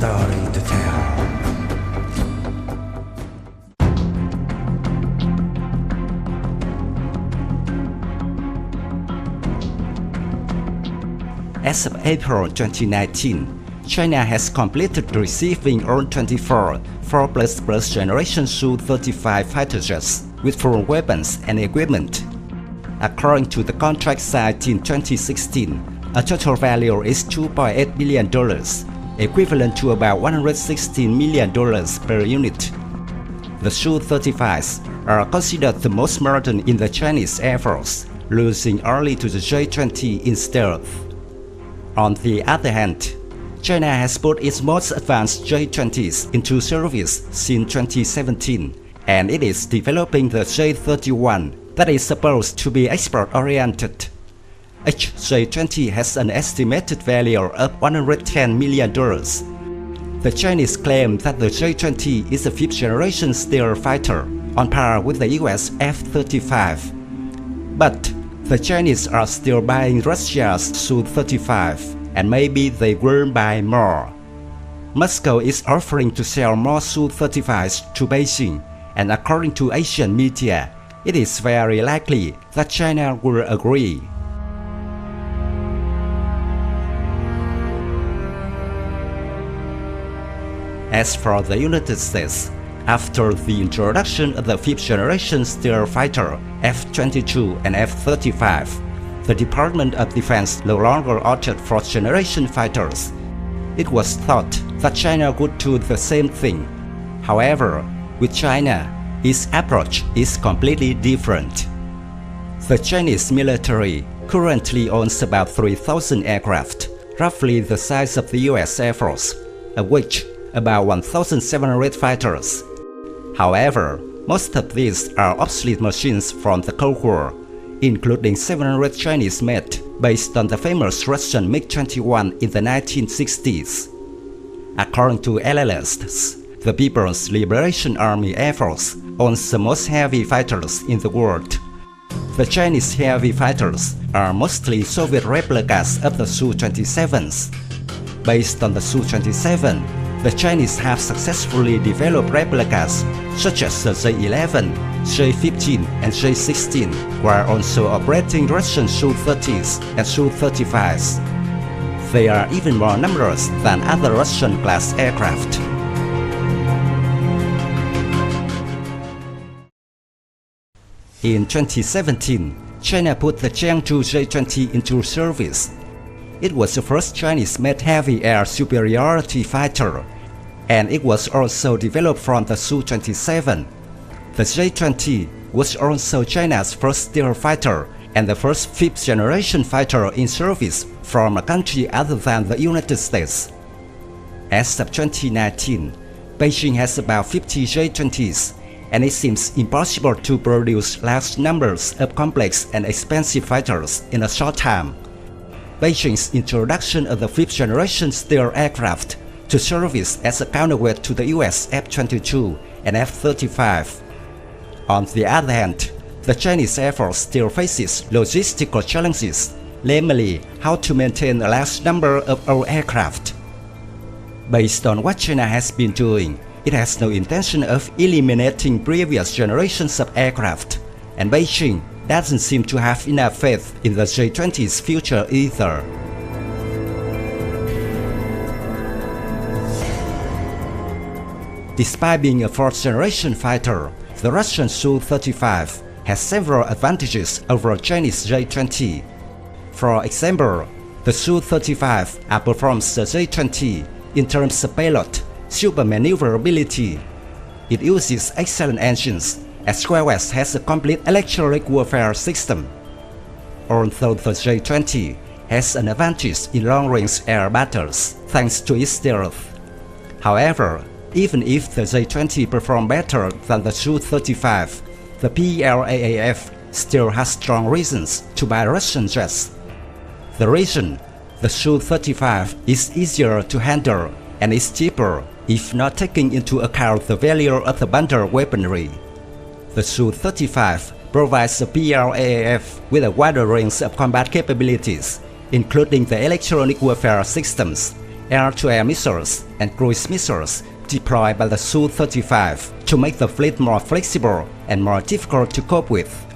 story to tell. As of April 2019, China has completed receiving all 24 4++ generation Su-35 fighter jets with full weapons and equipment. According to the contract signed in 2016, a total value is $2.8 billion, equivalent to about $116 million per unit. The Su-35s are considered the most modern in the Chinese Air Force, losing only to the J-20 in stealth. On the other hand, China has put its most advanced J-20s into service since 2017, and it is developing the J-31 that is supposed to be export-oriented. Each J-20 has an estimated value of $110 million. The Chinese claim that the J-20 is a fifth-generation stealth fighter, on par with the US F-35. But the Chinese are still buying Russia's Su-35, and maybe they will buy more. Moscow is offering to sell more Su-35s to Beijing, and according to Asian media, it is very likely that China will agree. As for the United States, after the introduction of the fifth-generation stealth fighter F-22 and F-35, the Department of Defense no longer ordered fourth-generation fighters. It was thought that China would do the same thing. However, with China, its approach is completely different. The Chinese military currently owns about 3,000 aircraft, roughly the size of the US Air Force, of which about 1,700 fighters. However, most of these are obsolete machines from the Cold War, including 700 Chinese-made based on the famous Russian MiG-21 in the 1960s. According to analysts, the People's Liberation Army Air Force owns the most heavy fighters in the world. The Chinese heavy fighters are mostly Soviet replicas of the Su-27s. Based on the Su-27, the Chinese have successfully developed replicas such as the J-11, J-15 and J-16, while also operating Russian Su-30s and Su-35s. They are even more numerous than other Russian-class aircraft. In 2017, China put the Chengdu J-20 into service. It was the first Chinese-made heavy air superiority fighter, and it was also developed from the Su-27. The J-20 was also China's first stealth fighter and the first fifth-generation fighter in service from a country other than the United States. As of 2019, Beijing has about 50 J-20s, and it seems impossible to produce large numbers of complex and expensive fighters in a short time. Beijing's introduction of the fifth-generation stealth aircraft to service as a counterweight to the US F-22 and F-35. On the other hand, the Chinese Air Force still faces logistical challenges, namely how to maintain a large number of old aircraft. Based on what China has been doing, it has no intention of eliminating previous generations of aircraft, and Beijing doesn't seem to have enough faith in the J-20's future either. Despite being a fourth-generation fighter, the Russian Su-35 has several advantages over Chinese J-20. For example, the Su-35 outperforms the J-20 in terms of payload, super maneuverability. It uses excellent engines, as well as has a complete electronic warfare system. Although the J-20 has an advantage in long-range air battles thanks to its stealth. However, even if the J-20 performs better than the Su-35, the PLAAF still has strong reasons to buy Russian jets. The reason: the Su-35 is easier to handle and is cheaper if not taking into account the value of the bundled weaponry. The Su-35 provides the PLAAF with a wider range of combat capabilities, including the electronic warfare systems, air-to-air missiles, and cruise missiles deployed by the Su-35 to make the fleet more flexible and more difficult to cope with.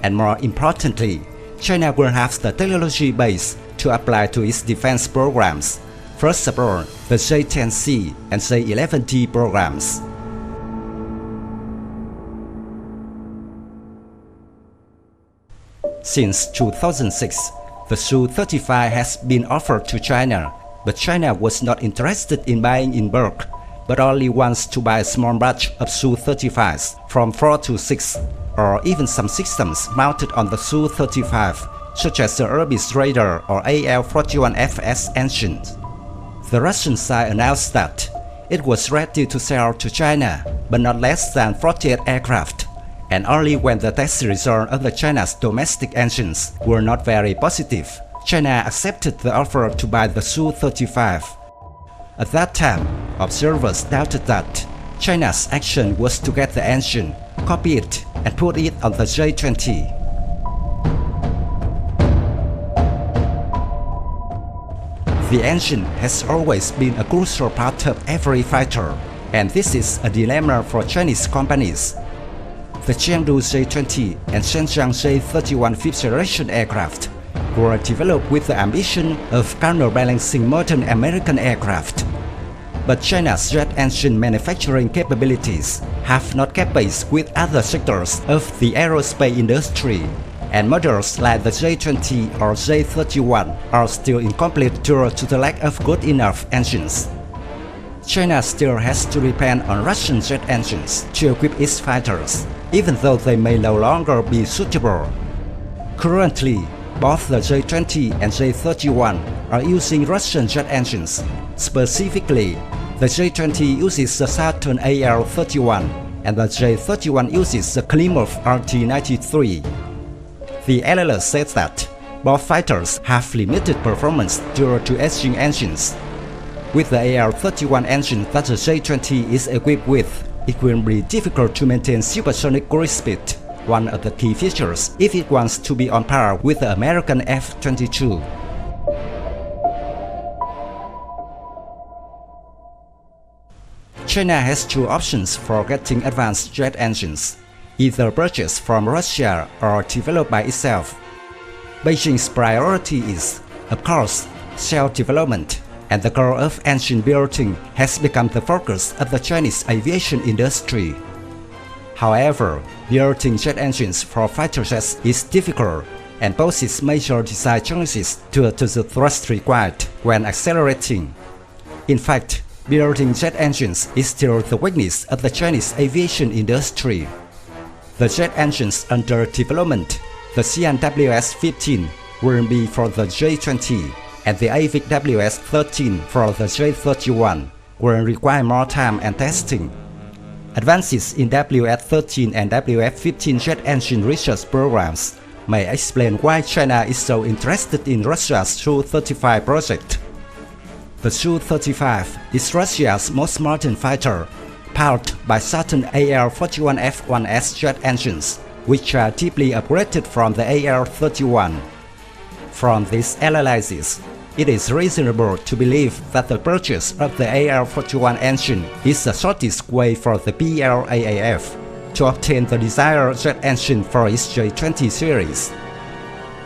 And more importantly, China will have the technology base to apply to its defense programs. First of all, the J-10C and J-11D programs. Since 2006, the Su-35 has been offered to China, but China was not interested in buying in bulk, but only wants to buy a small batch of Su-35s from 4 to 6, or even some systems mounted on the Su-35, such as the Orbis radar or AL-41FS engines. The Russian side announced that it was ready to sell to China, but not less than 48 aircraft, and only when the test results of the China's domestic engines were not very positive, China accepted the offer to buy the Su-35. At that time, observers doubted that China's action was to get the engine, copy it, and put it on the J-20. The engine has always been a crucial part of every fighter, and this is a dilemma for Chinese companies. The Chengdu J-20 and Shenzhou J-31 fifth-generation aircraft were developed with the ambition of counterbalancing modern American aircraft. But China's jet engine manufacturing capabilities have not kept pace with other sectors of the aerospace industry, and models like the J-20 or J-31 are still incomplete due to the lack of good enough engines. China still has to depend on Russian jet engines to equip its fighters, even though they may no longer be suitable. Currently, both the J-20 and J-31 are using Russian jet engines. Specifically, the J-20 uses the Saturn AL-31 and the J-31 uses the Klimov RT-93. The analyst says that both fighters have limited performance due to aging engines. With the AL-31 engine that the J-20 is equipped with, it will be difficult to maintain supersonic cruise speed, one of the key features if it wants to be on par with the American F-22. China has two options for getting advanced jet engines, either purchased from Russia or developed by itself. Beijing's priority is, of course, self-development, and the goal of engine building has become the focus of the Chinese aviation industry. However, building jet engines for fighter jets is difficult and poses major design challenges due to the thrust required when accelerating. In fact, building jet engines is still the weakness of the Chinese aviation industry. The jet engines under development, the CNWS-15, will be for the J-20, and the AVIC WS-13 for the J-31 will require more time and testing. Advances in WS-13 and WF-15 jet engine research programs may explain why China is so interested in Russia's Su-35 project. The Su-35 is Russia's most modern fighter, powered by Saturn AL-41F1S jet engines, which are deeply upgraded from the AL-31. From this analysis, it is reasonable to believe that the purchase of the AL-41 engine is the shortest way for the PLAAF to obtain the desired jet engine for its J-20 series.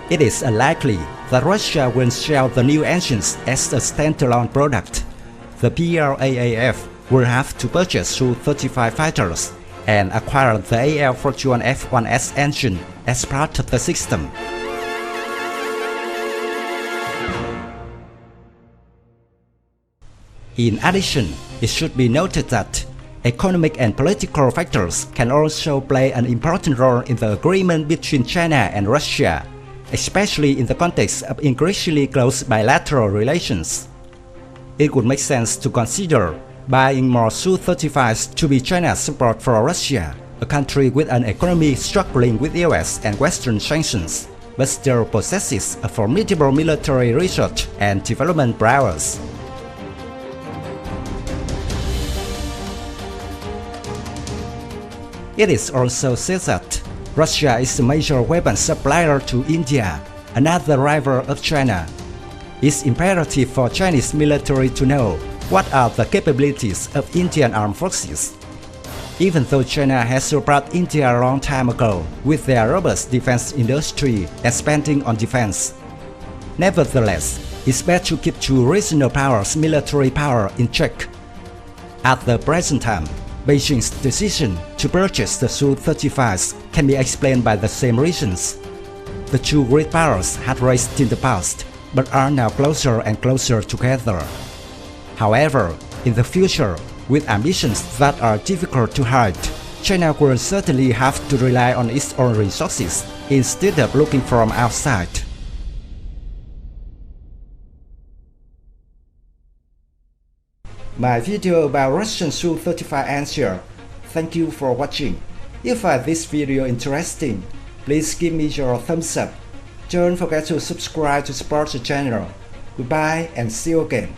It is unlikely that Russia will sell the new engines as a standalone product. The PLAAF will have to purchase Su-35 fighters and acquire the AL-41F1S engine as part of the system. In addition, it should be noted that economic and political factors can also play an important role in the agreement between China and Russia, especially in the context of increasingly close bilateral relations. It would make sense to consider buying more Su-35s to be China's support for Russia, a country with an economy struggling with US and Western sanctions, but still possesses a formidable military research and development prowess. It is also said that Russia is a major weapons supplier to India, another rival of China. It's imperative for Chinese military to know what are the capabilities of Indian armed forces. Even though China has surpassed India a long time ago with their robust defense industry and spending on defense, nevertheless, it's best to keep two regional powers' military power in check. At the present time, Beijing's decision to purchase the Su-35s can be explained by the same reasons. The two great powers had raced in the past, but are now closer and closer together. However, in the future, with ambitions that are difficult to hide, China will certainly have to rely on its own resources instead of looking from outside. My video about Russian Su-35 ends here. Thank you for watching. If you find this video interesting, please give me your thumbs up. Don't forget to subscribe to support the channel. Goodbye and see you again.